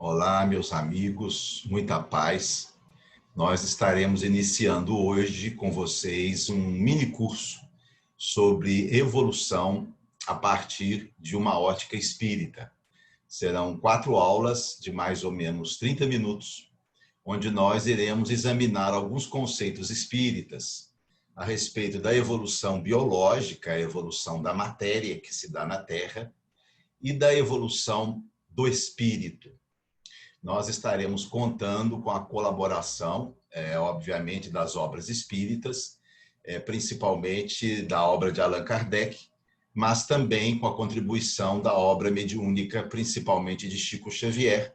Olá, meus amigos, muita paz. Nós estaremos iniciando hoje com vocês um mini curso sobre evolução a partir de uma ótica espírita. Serão 4 aulas de mais ou menos 30 minutos, onde nós iremos examinar alguns conceitos espíritas a respeito da evolução biológica, a evolução da matéria que se dá na Terra e da evolução do espírito. Nós estaremos contando com a colaboração, obviamente, das obras espíritas, principalmente da obra de Allan Kardec, mas também com a contribuição da obra mediúnica, principalmente de Chico Xavier,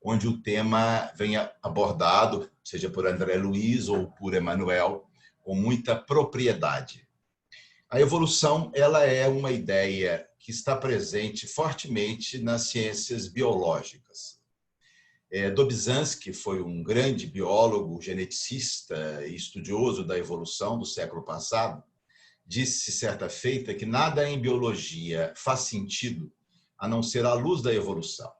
onde o tema vem abordado, seja por André Luiz ou por Emmanuel, com muita propriedade. A evolução, ela é uma ideia que está presente fortemente nas ciências biológicas. Dobzhansky foi um grande biólogo, geneticista e estudioso da evolução do século passado. Disse certa feita que nada em biologia faz sentido a não ser a luz da evolução.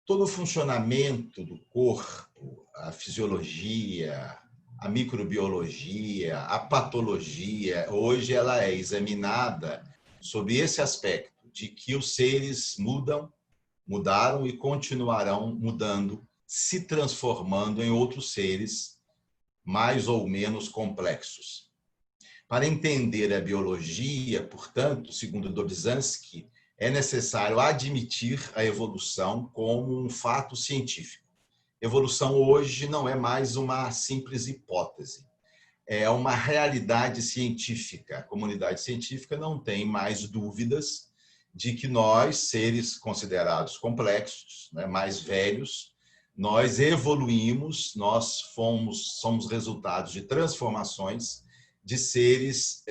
Todo o funcionamento do corpo, a fisiologia, a microbiologia, a patologia, hoje ela é examinada sob esse aspecto de que os seres mudaram e continuarão mudando, se transformando em outros seres mais ou menos complexos. Para entender a biologia, portanto, segundo Dobzhansky, é necessário admitir a evolução como um fato científico. Evolução hoje não é mais uma simples hipótese, é uma realidade científica. A comunidade científica não tem mais dúvidas de que nós, seres considerados complexos, mais velhos, nós evoluímos, nós somos resultados de transformações de seres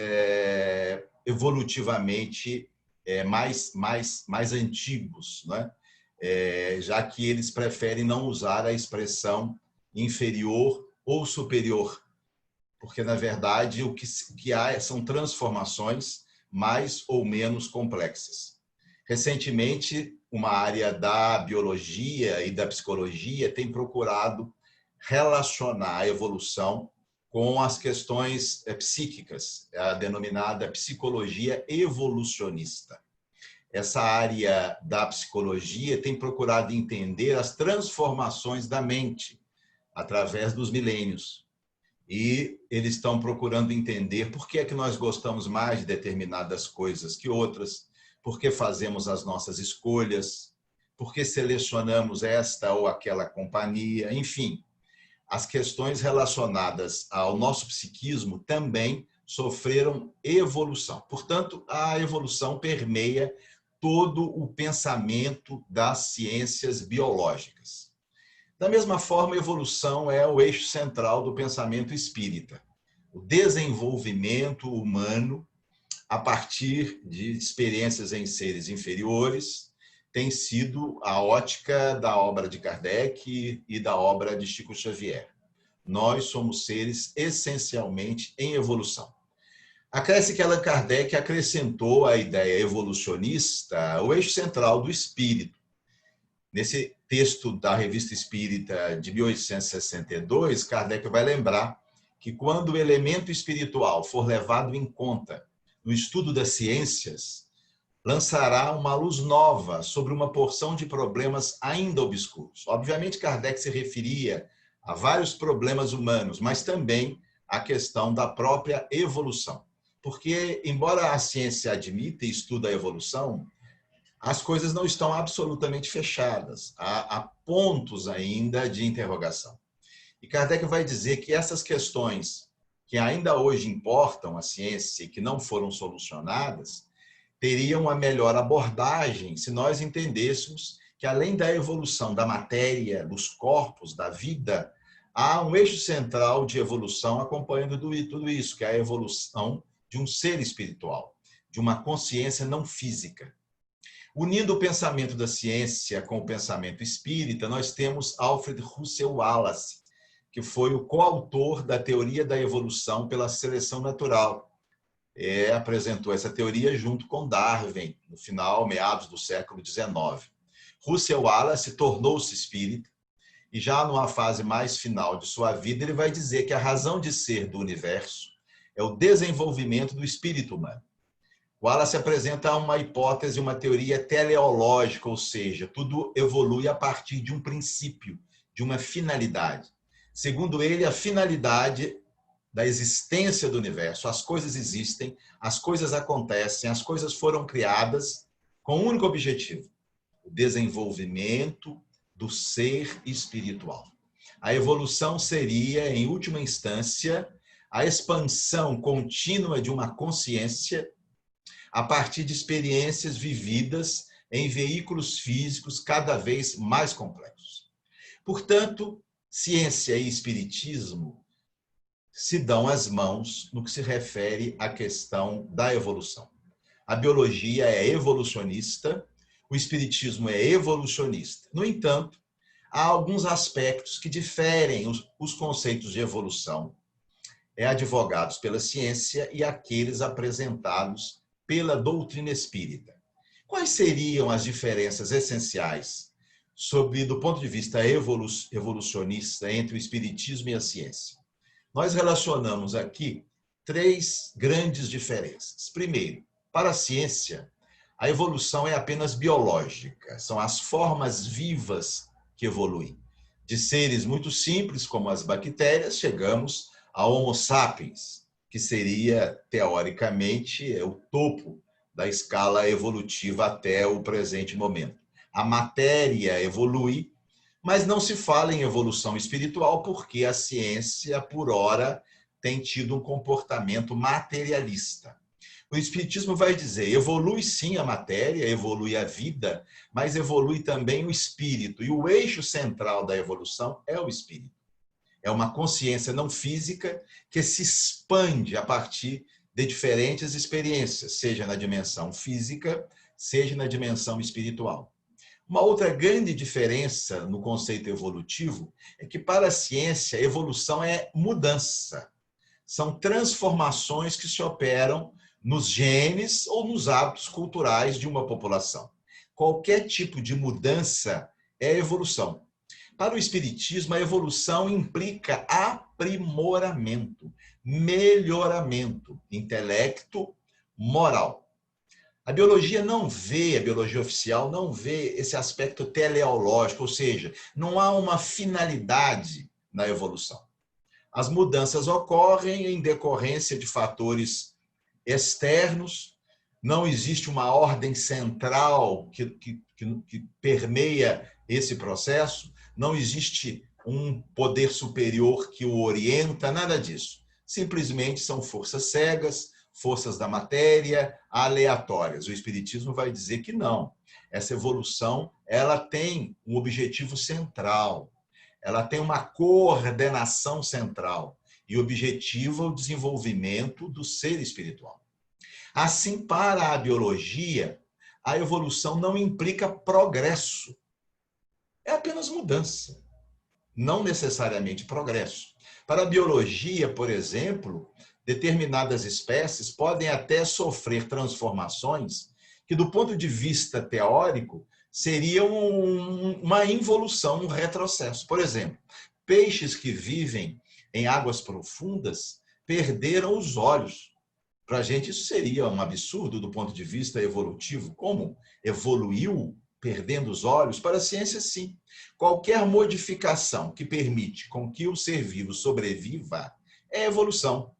evolutivamente mais antigos, já que eles preferem não usar a expressão inferior ou superior, porque, na verdade, o que há são transformações mais ou menos complexas. Recentemente, uma área da biologia e da psicologia tem procurado relacionar a evolução com as questões psíquicas, a denominada psicologia evolucionista. Essa área da psicologia tem procurado entender as transformações da mente através dos milênios. E eles estão procurando entender por que é que nós gostamos mais de determinadas coisas que outras, por que fazemos as nossas escolhas, por que selecionamos esta ou aquela companhia, enfim. As questões relacionadas ao nosso psiquismo também sofreram evolução. Portanto, a evolução permeia todo o pensamento das ciências biológicas. Da mesma forma, a evolução é o eixo central do pensamento espírita. O desenvolvimento humano, a partir de experiências em seres inferiores, tem sido a ótica da obra de Kardec e da obra de Chico Xavier. Nós somos seres essencialmente em evolução. Acresce que Allan Kardec acrescentou à ideia evolucionista o eixo central do espírito. Nesse texto da Revista Espírita de 1862, Kardec vai lembrar que quando o elemento espiritual for levado em conta no estudo das ciências, lançará uma luz nova sobre uma porção de problemas ainda obscuros. Obviamente, Kardec se referia a vários problemas humanos, mas também à questão da própria evolução. Porque, embora a ciência admita e estuda a evolução, as coisas não estão absolutamente fechadas. Há pontos ainda de interrogação. E Kardec vai dizer que essas questões que ainda hoje importam à ciência e que não foram solucionadas, teriam uma melhor abordagem se nós entendêssemos que, além da evolução da matéria, dos corpos, da vida, há um eixo central de evolução acompanhando tudo isso, que é a evolução de um ser espiritual, de uma consciência não física. Unindo o pensamento da ciência com o pensamento espírita, nós temos Alfred Russel Wallace, que foi o coautor da teoria da evolução pela seleção natural. Apresentou essa teoria junto com Darwin, no final, meados do século XIX. Russell Wallace tornou-se espírita e já numa fase mais final de sua vida, ele vai dizer que a razão de ser do universo é o desenvolvimento do espírito humano. Wallace apresenta uma hipótese, uma teoria teleológica, ou seja, tudo evolui a partir de um princípio, de uma finalidade. Segundo ele, a finalidade da existência do universo, as coisas existem, as coisas acontecem, as coisas foram criadas com um único objetivo: o desenvolvimento do ser espiritual. A evolução seria, em última instância, a expansão contínua de uma consciência a partir de experiências vividas em veículos físicos cada vez mais complexos. Portanto, ciência e espiritismo se dão as mãos no que se refere à questão da evolução. A biologia é evolucionista, o espiritismo é evolucionista. No entanto, há alguns aspectos que diferem os conceitos de evolução advogados pela ciência e aqueles apresentados pela doutrina espírita. Quais seriam as diferenças essenciais do ponto de vista evolucionista entre o espiritismo e a ciência? Nós relacionamos aqui 3 grandes diferenças. Primeiro, para a ciência, a evolução é apenas biológica, são as formas vivas que evoluem. De seres muito simples, como as bactérias, chegamos a Homo sapiens, que seria, teoricamente, o topo da escala evolutiva até o presente momento. A matéria evolui, mas não se fala em evolução espiritual porque a ciência, por ora, tem tido um comportamento materialista. O espiritismo vai dizer, evolui sim a matéria, evolui a vida, mas evolui também o espírito. E o eixo central da evolução é o espírito. É uma consciência não física que se expande a partir de diferentes experiências, seja na dimensão física, seja na dimensão espiritual. Uma outra grande diferença no conceito evolutivo é que, para a ciência, evolução é mudança. São transformações que se operam nos genes ou nos hábitos culturais de uma população. Qualquer tipo de mudança é evolução. Para o espiritismo, a evolução implica aprimoramento, melhoramento, intelecto, moral. A biologia oficial não vê esse aspecto teleológico, ou seja, não há uma finalidade na evolução. As mudanças ocorrem em decorrência de fatores externos, não existe uma ordem central que permeia esse processo, não existe um poder superior que o orienta, nada disso. Simplesmente são forças cegas, forças da matéria, aleatórias. O espiritismo vai dizer que não. Essa evolução, ela tem um objetivo central, ela tem uma coordenação central e objetiva o desenvolvimento do ser espiritual. Assim, para a biologia, a evolução não implica progresso. É apenas mudança, não necessariamente progresso. Para a biologia, por exemplo, determinadas espécies podem até sofrer transformações que, do ponto de vista teórico, seriam uma involução, um retrocesso. Por exemplo, peixes que vivem em águas profundas perderam os olhos. Para a gente isso seria um absurdo do ponto de vista evolutivo. Como evoluiu perdendo os olhos? Para a ciência, sim. Qualquer modificação que permite com que o ser vivo sobreviva é evolução.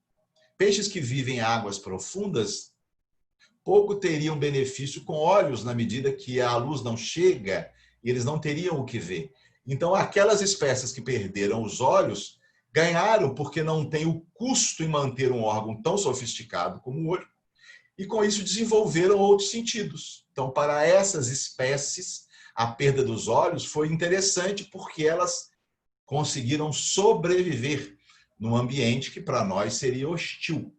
Peixes que vivem em águas profundas pouco teriam benefício com olhos na medida que a luz não chega e eles não teriam o que ver. Então, aquelas espécies que perderam os olhos ganharam porque não tem o custo em manter um órgão tão sofisticado como o olho e, com isso, desenvolveram outros sentidos. Então, para essas espécies, a perda dos olhos foi interessante porque elas conseguiram sobreviver num ambiente que para nós seria hostil.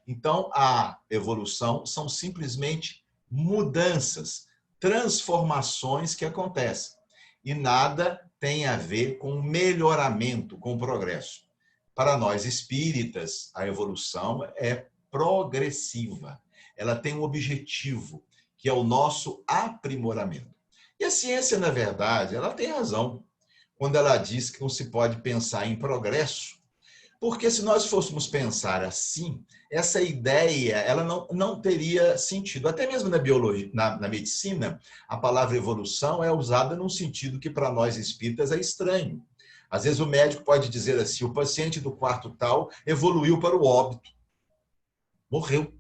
Então, a evolução são simplesmente mudanças, transformações que acontecem. E nada tem a ver com melhoramento, com progresso. Para nós espíritas, a evolução é progressiva. Ela tem um objetivo, que é o nosso aprimoramento. E a ciência, na verdade, ela tem razão quando ela diz que não se pode pensar em progresso, porque se nós fôssemos pensar assim, essa ideia ela não teria sentido. Até mesmo na biologia, na medicina, a palavra evolução é usada num sentido que para nós espíritas é estranho. Às vezes o médico pode dizer assim, o paciente do quarto tal evoluiu para o óbito, morreu.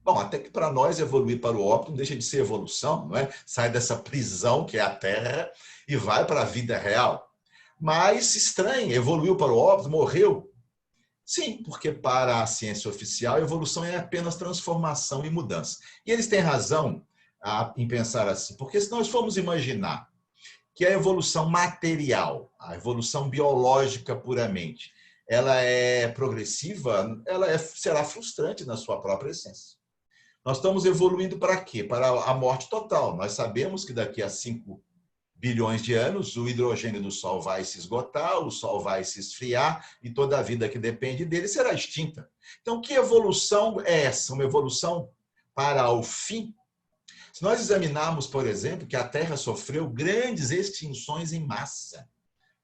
Bom, até que para nós evoluir para o óbito não deixa de ser evolução, não é? Sai dessa prisão que é a Terra e vai para a vida real. Mas estranho, evoluiu para o óbito, morreu. Sim, porque para a ciência oficial, a evolução é apenas transformação e mudança. E eles têm razão em pensar assim, porque se nós formos imaginar que a evolução material, a evolução biológica puramente, ela é progressiva, será frustrante na sua própria essência. Nós estamos evoluindo para quê? Para a morte total. Nós sabemos que daqui a 5 bilhões de anos, o hidrogênio do Sol vai se esgotar, o Sol vai se esfriar e toda a vida que depende dele será extinta. Então, que evolução é essa? Uma evolução para o fim? Se nós examinarmos, por exemplo, que a Terra sofreu grandes extinções em massa.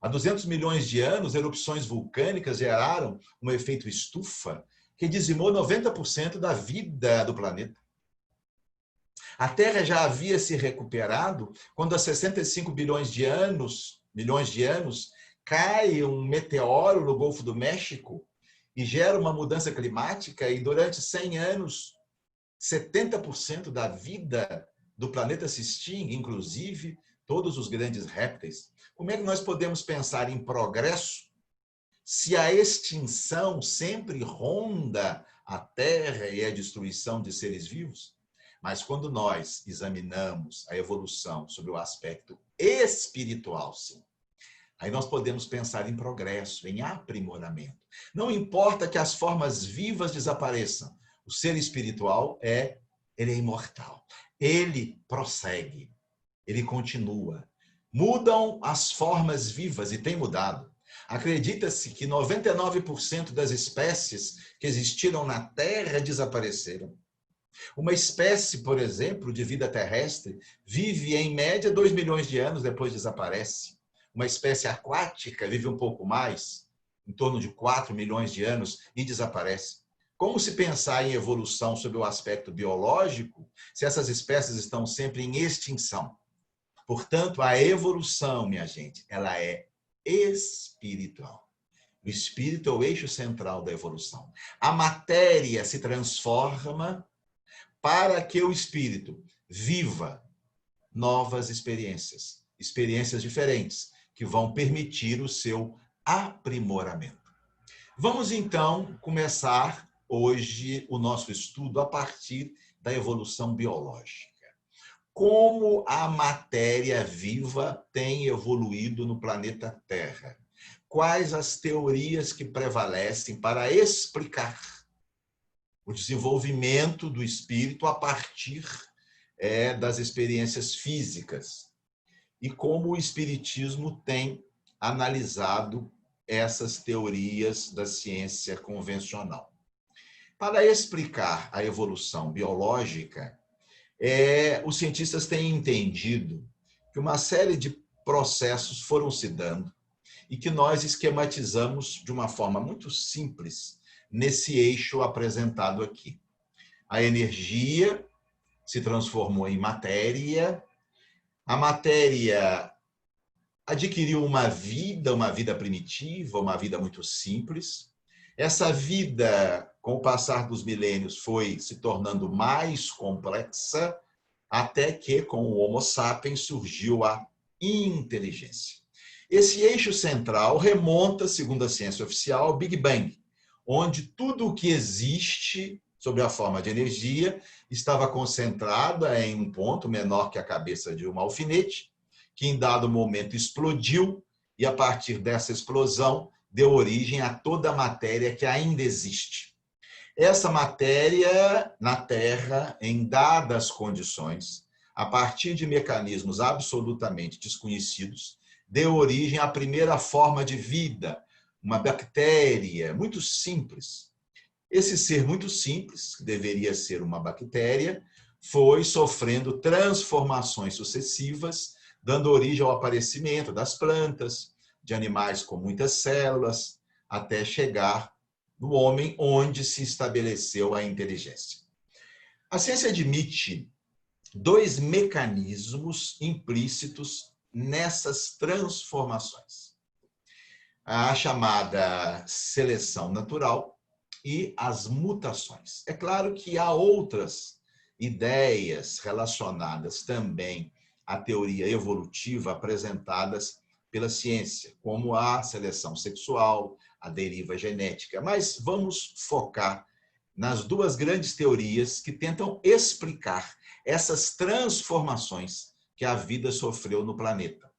Há 200 milhões de anos, erupções vulcânicas geraram um efeito estufa que dizimou 90% da vida do planeta. A Terra já havia se recuperado quando há 65 milhões de anos, cai um meteoro no Golfo do México e gera uma mudança climática e durante 100 anos, 70% da vida do planeta se extingue, inclusive todos os grandes répteis. Como é que nós podemos pensar em progresso se a extinção sempre ronda a Terra e a destruição de seres vivos? Mas quando nós examinamos a evolução sobre o aspecto espiritual, sim, aí nós podemos pensar em progresso, em aprimoramento. Não importa que as formas vivas desapareçam, o ser espiritual ele é imortal. Ele prossegue, ele continua. Mudam as formas vivas e tem mudado. Acredita-se que 99% das espécies que existiram na Terra desapareceram. Uma espécie, por exemplo, de vida terrestre, vive em média 2 milhões de anos, depois desaparece. Uma espécie aquática vive um pouco mais, em torno de 4 milhões de anos, e desaparece. Como se pensar em evolução sob o aspecto biológico, se essas espécies estão sempre em extinção? Portanto, a evolução, minha gente, ela é espiritual. O espírito é o eixo central da evolução. A matéria se transforma para que o espírito viva novas experiências, experiências diferentes, que vão permitir o seu aprimoramento. Vamos, então, começar hoje o nosso estudo a partir da evolução biológica. Como a matéria viva tem evoluído no planeta Terra? Quais as teorias que prevalecem para explicar o desenvolvimento do espírito a partir das experiências físicas e como o espiritismo tem analisado essas teorias da ciência convencional. Para explicar a evolução biológica, os cientistas têm entendido que uma série de processos foram se dando e que nós esquematizamos de uma forma muito simples nesse eixo apresentado aqui. A energia se transformou em matéria, a matéria adquiriu uma vida primitiva, uma vida muito simples. Essa vida, com o passar dos milênios, foi se tornando mais complexa, até que, com o Homo sapiens, surgiu a inteligência. Esse eixo central remonta, segundo a ciência oficial, ao Big Bang, onde tudo o que existe sob a forma de energia estava concentrada em um ponto menor que a cabeça de um alfinete, que em dado momento explodiu e a partir dessa explosão deu origem a toda a matéria que ainda existe. Essa matéria na Terra, em dadas condições, a partir de mecanismos absolutamente desconhecidos, deu origem à primeira forma de vida, uma bactéria muito simples. Esse ser muito simples, que deveria ser uma bactéria, foi sofrendo transformações sucessivas, dando origem ao aparecimento das plantas, de animais com muitas células, até chegar no homem, onde se estabeleceu a inteligência. A ciência admite dois mecanismos implícitos nessas transformações: a chamada seleção natural e as mutações. É claro que há outras ideias relacionadas também à teoria evolutiva apresentadas pela ciência, como a seleção sexual, a deriva genética, mas vamos focar nas duas grandes teorias que tentam explicar essas transformações que a vida sofreu no planeta.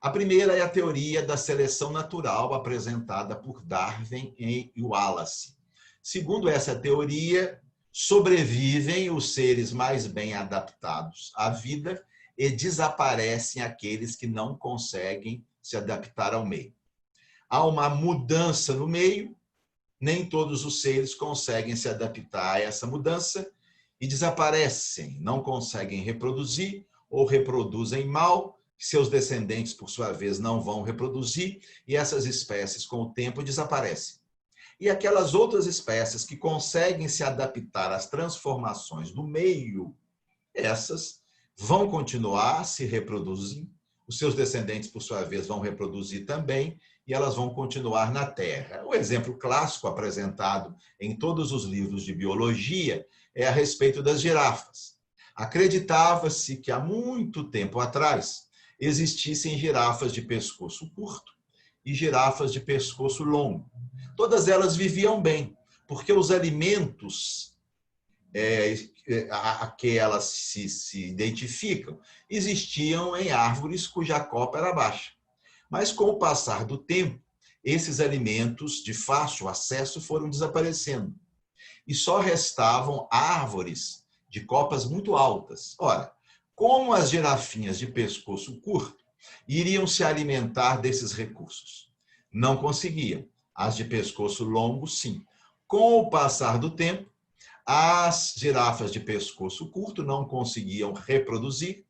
A primeira é a teoria da seleção natural apresentada por Darwin e Wallace. Segundo essa teoria, sobrevivem os seres mais bem adaptados à vida e desaparecem aqueles que não conseguem se adaptar ao meio. Há uma mudança no meio, nem todos os seres conseguem se adaptar a essa mudança e desaparecem, não conseguem reproduzir ou reproduzem mal, seus descendentes, por sua vez, não vão reproduzir e essas espécies, com o tempo, desaparecem. E aquelas outras espécies que conseguem se adaptar às transformações do meio, essas vão continuar se reproduzir, os seus descendentes, por sua vez, vão reproduzir também e elas vão continuar na Terra. O exemplo clássico apresentado em todos os livros de biologia é a respeito das girafas. Acreditava-se que há muito tempo atrás existissem girafas de pescoço curto e girafas de pescoço longo. Todas elas viviam bem, porque os alimentos a que elas se identificam existiam em árvores cuja copa era baixa. Mas, com o passar do tempo, esses alimentos de fácil acesso foram desaparecendo. E só restavam árvores de copas muito altas. Ora, como as girafinhas de pescoço curto iriam se alimentar desses recursos? Não conseguiam. As de pescoço longo, sim. Com o passar do tempo, as girafas de pescoço curto não conseguiam reproduzir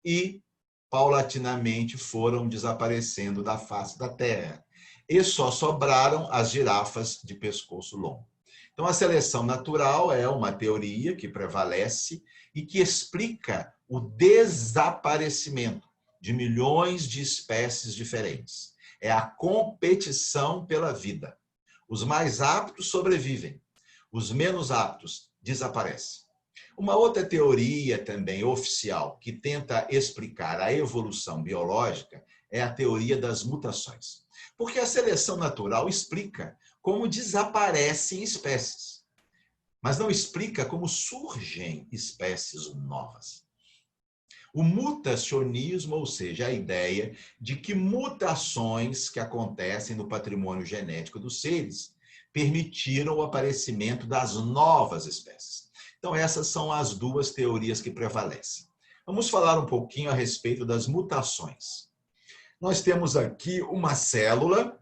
e, paulatinamente, foram desaparecendo da face da Terra. E só sobraram as girafas de pescoço longo. Então, a seleção natural é uma teoria que prevalece e que explica o desaparecimento de milhões de espécies diferentes. É a competição pela vida. Os mais aptos sobrevivem, os menos aptos desaparecem. Uma outra teoria também oficial que tenta explicar a evolução biológica é a teoria das mutações. Porque a seleção natural explica como desaparecem espécies, mas não explica como surgem espécies novas. O mutacionismo, ou seja, a ideia de que mutações que acontecem no patrimônio genético dos seres permitiram o aparecimento das novas espécies. Então, essas são as duas teorias que prevalecem. Vamos falar um pouquinho a respeito das mutações. Nós temos aqui uma célula.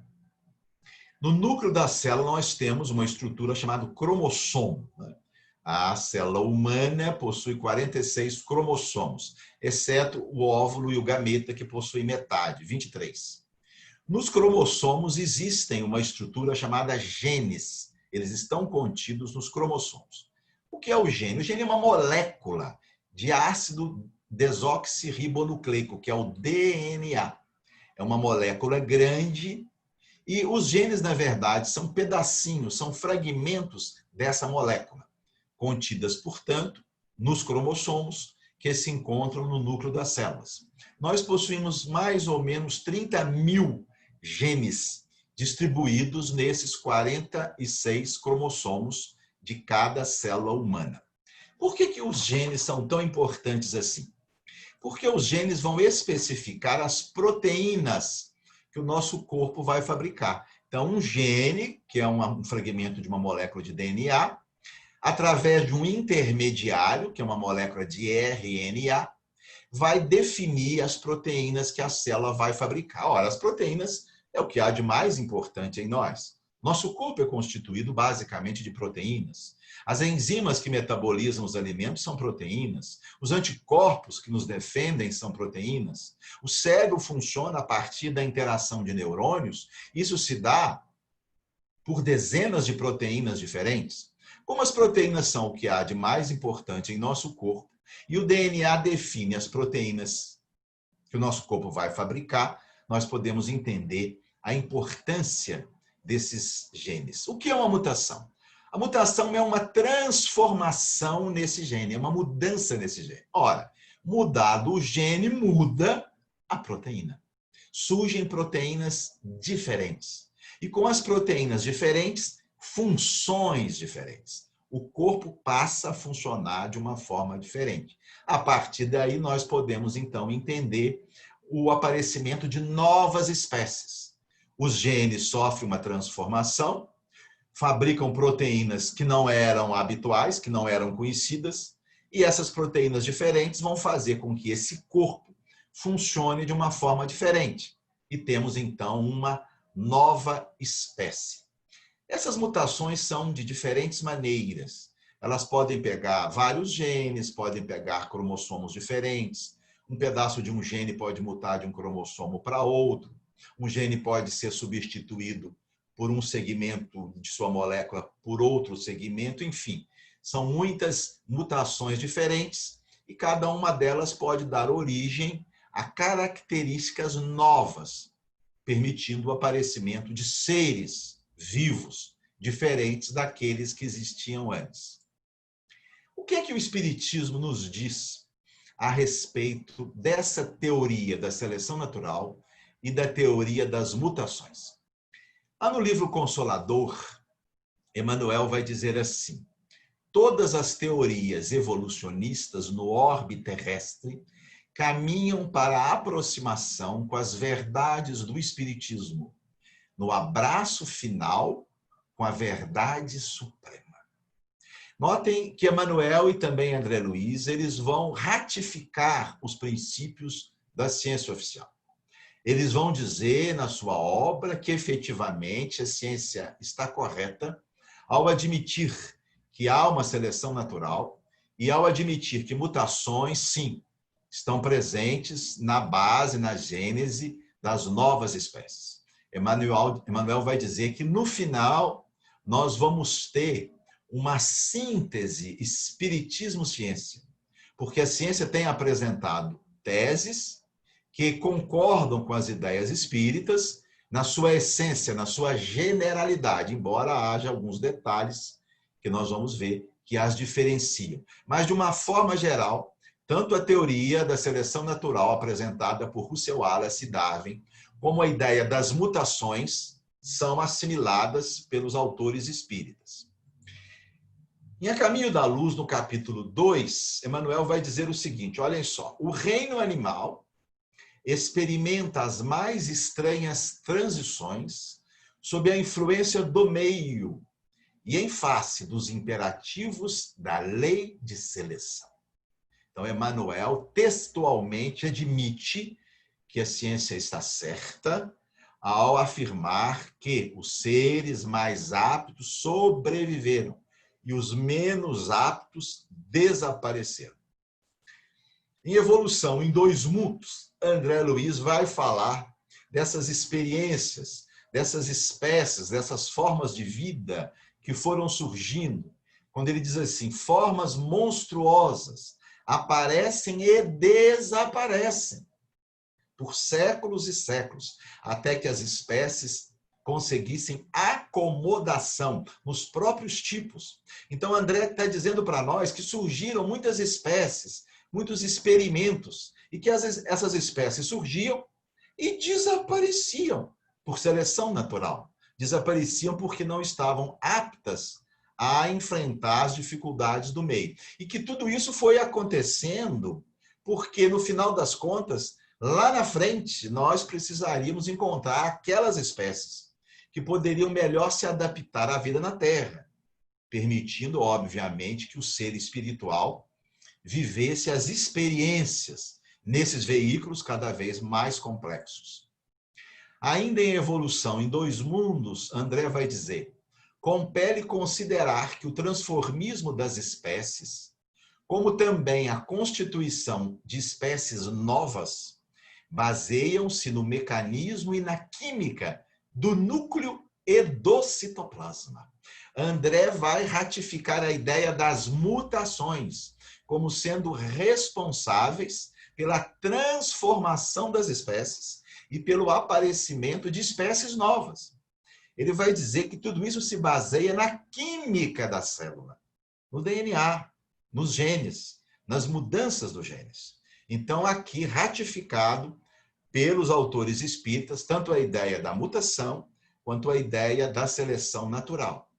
No núcleo da célula, nós temos uma estrutura chamada cromossomo. A célula humana possui 46 cromossomos, exceto o óvulo e o gameta, que possuem metade, 23. Nos cromossomos existem uma estrutura chamada genes. Eles estão contidos nos cromossomos. O que é o gene? O gene é uma molécula de ácido desoxirribonucleico, que é o DNA. É uma molécula grande e os genes, na verdade, são pedacinhos, são fragmentos dessa molécula, contidas, portanto, nos cromossomos que se encontram no núcleo das células. Nós possuímos mais ou menos 30 mil genes distribuídos nesses 46 cromossomos de cada célula humana. Por que os genes são tão importantes assim? Porque os genes vão especificar as proteínas que o nosso corpo vai fabricar. Então, um gene, que é um fragmento de uma molécula de DNA, através de um intermediário, que é uma molécula de RNA, vai definir as proteínas que a célula vai fabricar. Ora, as proteínas é o que há de mais importante em nós. Nosso corpo é constituído basicamente de proteínas. As enzimas que metabolizam os alimentos são proteínas. Os anticorpos que nos defendem são proteínas. O cérebro funciona a partir da interação de neurônios. Isso se dá por dezenas de proteínas diferentes. Como as proteínas são o que há de mais importante em nosso corpo, e o DNA define as proteínas que o nosso corpo vai fabricar, nós podemos entender a importância desses genes. O que é uma mutação? A mutação é uma transformação nesse gene, é uma mudança nesse gene. Ora, mudado o gene, muda a proteína. Surgem proteínas diferentes. E com as proteínas diferentes, funções diferentes. O corpo passa a funcionar de uma forma diferente. A partir daí, nós podemos, então, entender o aparecimento de novas espécies. Os genes sofrem uma transformação, fabricam proteínas que não eram habituais, que não eram conhecidas, e essas proteínas diferentes vão fazer com que esse corpo funcione de uma forma diferente. E temos, então, uma nova espécie. Essas mutações são de diferentes maneiras. Elas podem pegar vários genes, podem pegar cromossomos diferentes. Um pedaço de um gene pode mutar de um cromossomo para outro. Um gene pode ser substituído por um segmento de sua molécula por outro segmento, enfim. São muitas mutações diferentes e cada uma delas pode dar origem a características novas, permitindo o aparecimento de seres vivos, diferentes daqueles que existiam antes. O que é que o Espiritismo nos diz a respeito dessa teoria da seleção natural e da teoria das mutações? Lá no livro Consolador, Emmanuel vai dizer assim: todas as teorias evolucionistas no orbe terrestre caminham para a aproximação com as verdades do Espiritismo, no abraço final com a verdade suprema. Notem que Emmanuel e também André Luiz, eles vão ratificar os princípios da ciência oficial. Eles vão dizer na sua obra que efetivamente a ciência está correta ao admitir que há uma seleção natural e ao admitir que mutações, sim, estão presentes na base, na gênese das novas espécies. Emmanuel vai dizer que no final nós vamos ter uma síntese espiritismo-ciência, porque a ciência tem apresentado teses que concordam com as ideias espíritas na sua essência, na sua generalidade, embora haja alguns detalhes que nós vamos ver que as diferenciam. Mas, de uma forma geral, tanto a teoria da seleção natural apresentada por Russell Wallace e Darwin, como a ideia das mutações, são assimiladas pelos autores espíritas. Em A Caminho da Luz, no capítulo 2, Emmanuel vai dizer o seguinte: olhem só, o reino animal experimenta as mais estranhas transições sob a influência do meio e em face dos imperativos da lei de seleção. Então, Emmanuel textualmente admite que a ciência está certa ao afirmar que os seres mais aptos sobreviveram e os menos aptos desapareceram. Em Evolução em Dois Mundos, André Luiz vai falar dessas experiências, dessas espécies, dessas formas de vida que foram surgindo, quando ele diz assim: formas monstruosas aparecem e desaparecem por séculos e séculos, até que as espécies conseguissem acomodação nos próprios tipos. Então, André está dizendo para nós que surgiram muitas espécies, muitos experimentos, e que essas espécies surgiam e desapareciam por seleção natural. Desapareciam porque não estavam aptas a enfrentar as dificuldades do meio. E que tudo isso foi acontecendo porque, no final das contas, lá na frente, nós precisaríamos encontrar aquelas espécies que poderiam melhor se adaptar à vida na Terra, permitindo, obviamente, que o ser espiritual vivesse as experiências nesses veículos cada vez mais complexos. Ainda em Evolução em Dois Mundos, André vai dizer: compele considerar que o transformismo das espécies, como também a constituição de espécies novas, baseiam-se no mecanismo e na química do núcleo e do citoplasma. André vai ratificar a ideia das mutações como sendo responsáveis pela transformação das espécies e pelo aparecimento de espécies novas. Ele vai dizer que tudo isso se baseia na química da célula, no DNA, nos genes, nas mudanças dos genes. Então, aqui ratificado pelos autores espíritas, tanto a ideia da mutação quanto a ideia da seleção natural.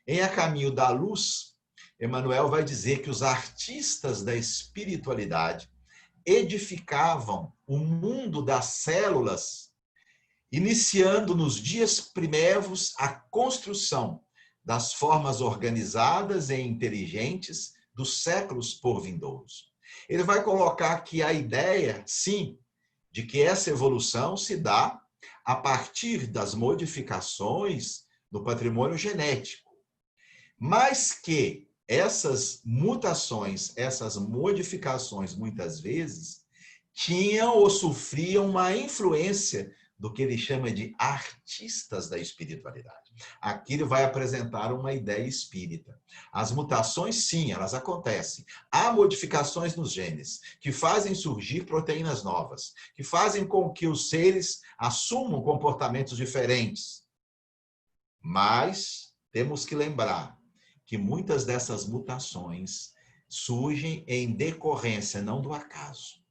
Em A Caminho da Luz, Emmanuel vai dizer que os artistas da espiritualidade edificavam o mundo das células, iniciando nos dias primeiros a construção das formas organizadas e inteligentes dos séculos por vindouros. Ele vai colocar que a ideia, sim, de que essa evolução se dá a partir das modificações do patrimônio genético, mas que essas mutações, essas modificações, muitas vezes, tinham ou sofriam uma influência do que ele chama de artistas da espiritualidade. Aqui ele vai apresentar uma ideia espírita. As mutações, sim, elas acontecem. Há modificações nos genes que fazem surgir proteínas novas, que fazem com que os seres assumam comportamentos diferentes. Mas temos que lembrar que muitas dessas mutações surgem em decorrência não do acaso,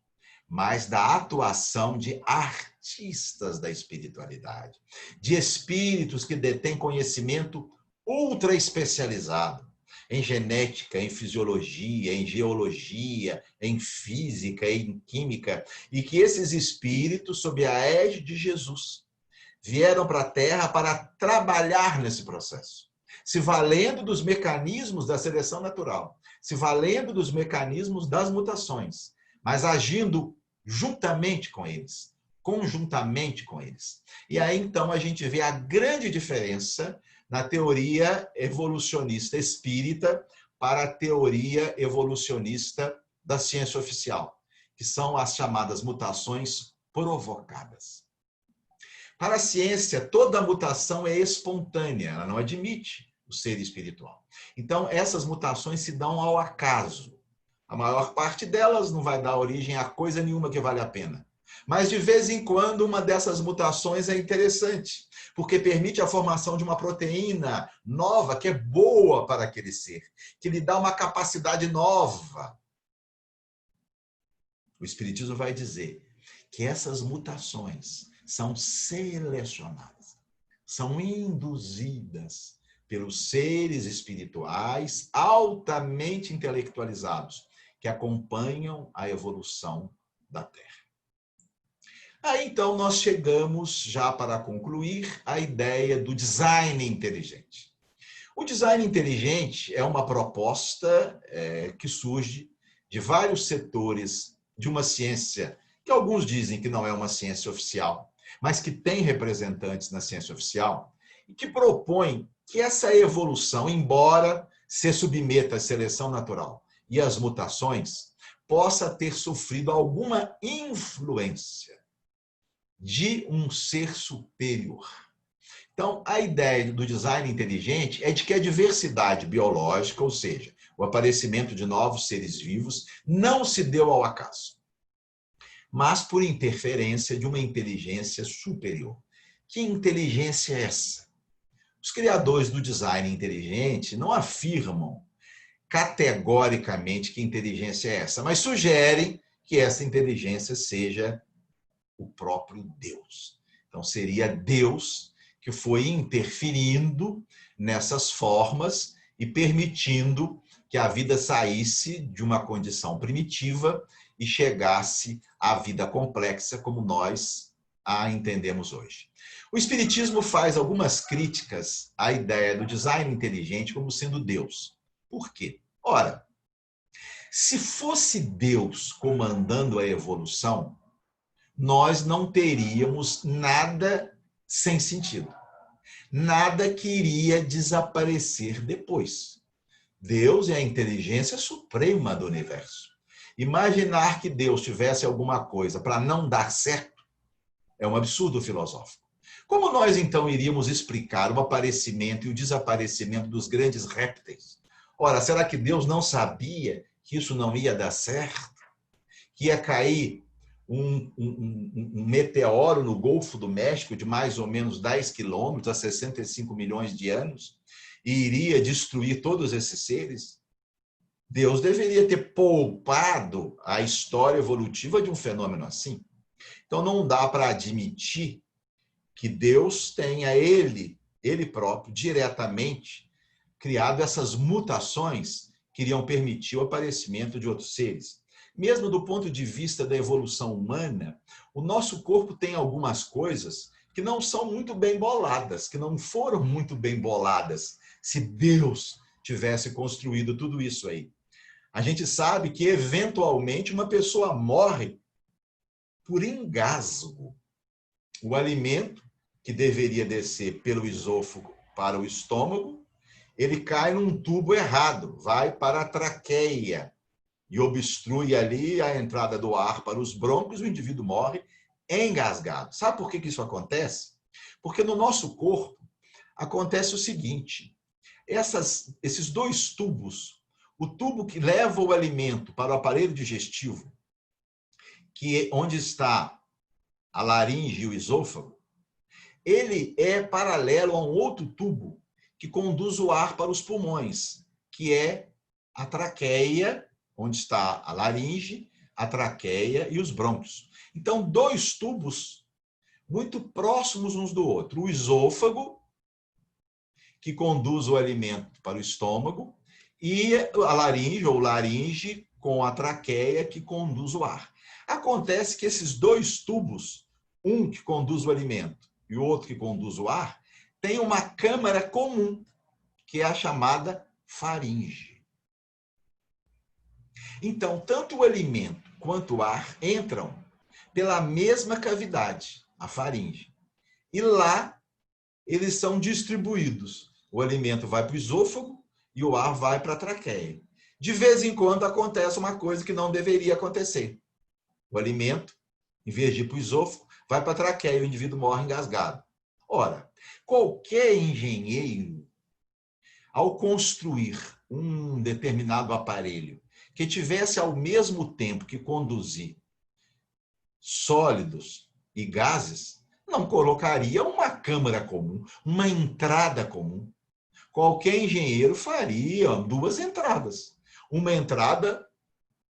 mas da atuação de artistas da espiritualidade, de espíritos que detêm conhecimento ultra especializado em genética, em fisiologia, em geologia, em física, em química, e que esses espíritos, sob a égide de Jesus, vieram para a Terra para trabalhar nesse processo, se valendo dos mecanismos da seleção natural, se valendo dos mecanismos das mutações, mas agindo juntamente com eles, conjuntamente com eles. E aí, então, a gente vê a grande diferença na teoria evolucionista espírita para a teoria evolucionista da ciência oficial, que são as chamadas mutações provocadas. Para a ciência, toda mutação é espontânea, ela não admite o ser espiritual. Então, essas mutações se dão ao acaso. A maior parte delas não vai dar origem a coisa nenhuma que vale a pena. Mas, de vez em quando, uma dessas mutações é interessante, porque permite a formação de uma proteína nova que é boa para aquele ser, que lhe dá uma capacidade nova. O Espiritismo vai dizer que essas mutações são selecionadas, são induzidas pelos seres espirituais altamente intelectualizados que acompanham a evolução da Terra. Aí, então, nós chegamos, já para concluir, à ideia do design inteligente. O design inteligente é uma proposta que surge de vários setores de uma ciência que alguns dizem que não é uma ciência oficial, mas que tem representantes na ciência oficial, e que propõe que essa evolução, embora se submeta à seleção natural e às mutações, possa ter sofrido alguma influência de um ser superior. Então, a ideia do design inteligente é de que a diversidade biológica, ou seja, o aparecimento de novos seres vivos, não se deu ao acaso, mas por interferência de uma inteligência superior. Que inteligência é essa? Os criadores do design inteligente não afirmam categoricamente que inteligência é essa, mas sugerem que essa inteligência seja o próprio Deus. Então, seria Deus que foi interferindo nessas formas e permitindo que a vida saísse de uma condição primitiva e chegasse à vida complexa como nós a entendemos hoje. O Espiritismo faz algumas críticas à ideia do design inteligente como sendo Deus. Por quê? Ora, se fosse Deus comandando a evolução, nós não teríamos nada sem sentido. Nada que iria desaparecer depois. Deus é a inteligência suprema do universo. Imaginar que Deus tivesse alguma coisa para não dar certo é um absurdo filosófico. Como nós, então, iríamos explicar o aparecimento e o desaparecimento dos grandes répteis? Ora, será que Deus não sabia que isso não ia dar certo? Que ia cair um meteoro no Golfo do México de mais ou menos 10 quilômetros a 65 milhões de anos e iria destruir todos esses seres? Deus deveria ter poupado a história evolutiva de um fenômeno assim. Então, não dá para admitir que Deus tenha ele próprio, diretamente, criado essas mutações que iriam permitir o aparecimento de outros seres. Mesmo do ponto de vista da evolução humana, o nosso corpo tem algumas coisas que não são muito bem boladas, que não foram muito bem boladas, se Deus tivesse construído tudo isso aí. A gente sabe que, eventualmente, uma pessoa morre por engasgo. O alimento que deveria descer pelo esôfago para o estômago, ele cai num tubo errado, vai para a traqueia e obstrui ali a entrada do ar para os brônquios, o indivíduo morre engasgado. Sabe por que isso acontece? Porque no nosso corpo acontece o seguinte, esses dois tubos, o tubo que leva o alimento para o aparelho digestivo, que é onde está a laringe e o esôfago, ele é paralelo a um outro tubo que conduz o ar para os pulmões, que é a traqueia, onde está a laringe, a traqueia e os brônquios. Então, dois tubos muito próximos uns do outro. O esôfago, que conduz o alimento para o estômago, e a laringe, ou laringe, com a traqueia, que conduz o ar. Acontece que esses dois tubos, um que conduz o alimento e o outro que conduz o ar, tem uma câmara comum, que é a chamada faringe. Então, tanto o alimento quanto o ar entram pela mesma cavidade, a faringe. E lá eles são distribuídos. O alimento vai para o esôfago e o ar vai para a traqueia. De vez em quando acontece uma coisa que não deveria acontecer. O alimento, em vez de ir para o esôfago, vai para a traqueia e o indivíduo morre engasgado. Ora, qualquer engenheiro, ao construir um determinado aparelho que tivesse ao mesmo tempo que conduzir sólidos e gases, não colocaria uma câmara comum, uma entrada comum. Qualquer engenheiro faria duas entradas. Uma entrada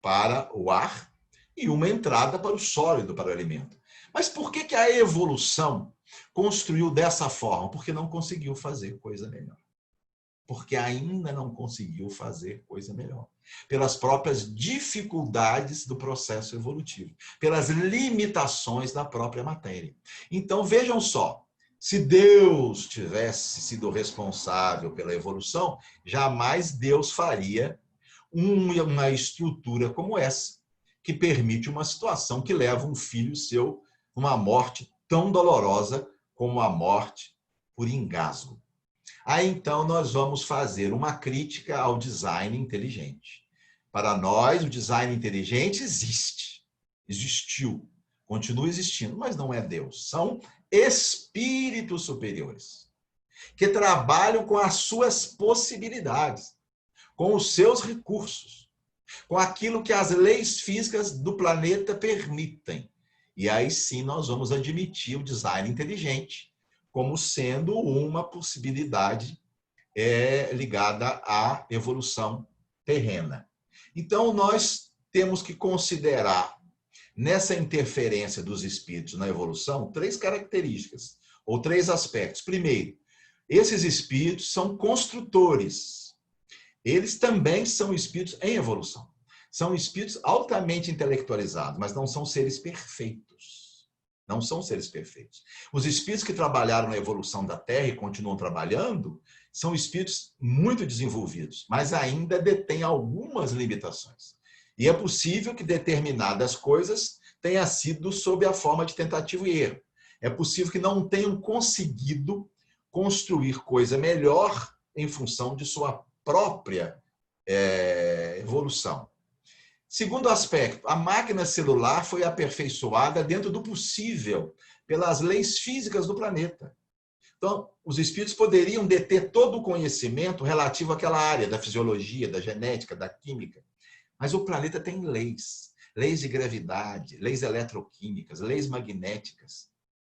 para o ar e uma entrada para o sólido, para o alimento. Mas por que a evolução construiu dessa forma? Porque não conseguiu fazer coisa melhor. Porque ainda não conseguiu fazer coisa melhor. Pelas próprias dificuldades do processo evolutivo. Pelas limitações da própria matéria. Então, vejam só. Se Deus tivesse sido responsável pela evolução, jamais Deus faria uma estrutura como essa, que permite uma situação que leva um filho seu a uma morte tão dolorosa como a morte por engasgo. Aí, então, nós vamos fazer uma crítica ao design inteligente. Para nós, o design inteligente existe, existiu, continua existindo, mas não é Deus. São espíritos superiores que trabalham com as suas possibilidades, com os seus recursos, com aquilo que as leis físicas do planeta permitem. E aí sim nós vamos admitir o design inteligente como sendo uma possibilidade ligada à evolução terrena. Então, nós temos que considerar, nessa interferência dos espíritos na evolução, três características, ou três aspectos. Primeiro, esses espíritos são construtores. Eles também são espíritos em evolução. São espíritos altamente intelectualizados, mas não são seres perfeitos. Não são seres perfeitos. Os espíritos que trabalharam na evolução da Terra e continuam trabalhando são espíritos muito desenvolvidos, mas ainda detêm algumas limitações. E é possível que determinadas coisas tenham sido sob a forma de tentativa e erro. É possível que não tenham conseguido construir coisa melhor em função de sua própria evolução. Segundo aspecto, a máquina celular foi aperfeiçoada dentro do possível pelas leis físicas do planeta. Então, os espíritos poderiam deter todo o conhecimento relativo àquela área da fisiologia, da genética, da química. Mas o planeta tem leis, leis de gravidade, leis eletroquímicas, leis magnéticas.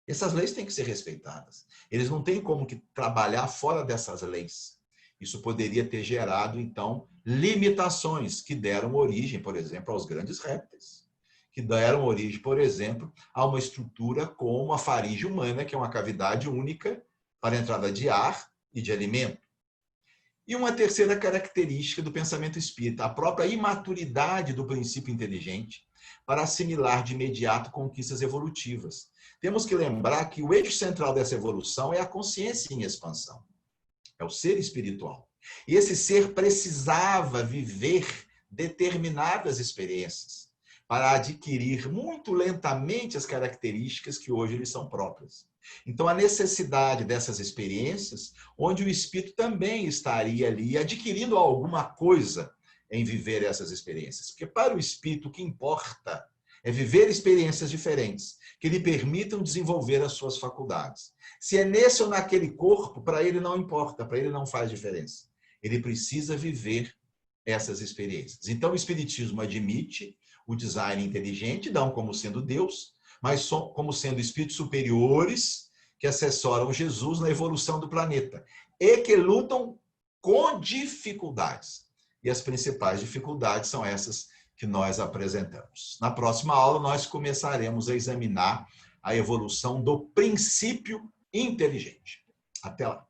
Essas leis têm que ser respeitadas. Eles não têm como que trabalhar fora dessas leis. Isso poderia ter gerado, então, limitações que deram origem, por exemplo, aos grandes répteis, que deram origem, por exemplo, a uma estrutura como a faringe humana, que é uma cavidade única para a entrada de ar e de alimento. E uma terceira característica do pensamento espírita, a própria imaturidade do princípio inteligente para assimilar de imediato conquistas evolutivas. Temos que lembrar que o eixo central dessa evolução é a consciência em expansão. É o ser espiritual. E esse ser precisava viver determinadas experiências para adquirir muito lentamente as características que hoje lhe são próprias. Então, a necessidade dessas experiências, onde o espírito também estaria ali adquirindo alguma coisa em viver essas experiências. Porque para o espírito o que importa é viver experiências diferentes, que lhe permitam desenvolver as suas faculdades. Se é nesse ou naquele corpo, para ele não importa, para ele não faz diferença. Ele precisa viver essas experiências. Então, o Espiritismo admite o design inteligente, não como sendo Deus, mas como sendo espíritos superiores que assessoram Jesus na evolução do planeta e que lutam com dificuldades. E as principais dificuldades são essas que nós apresentamos. Na próxima aula, nós começaremos a examinar a evolução do princípio inteligente. Até lá.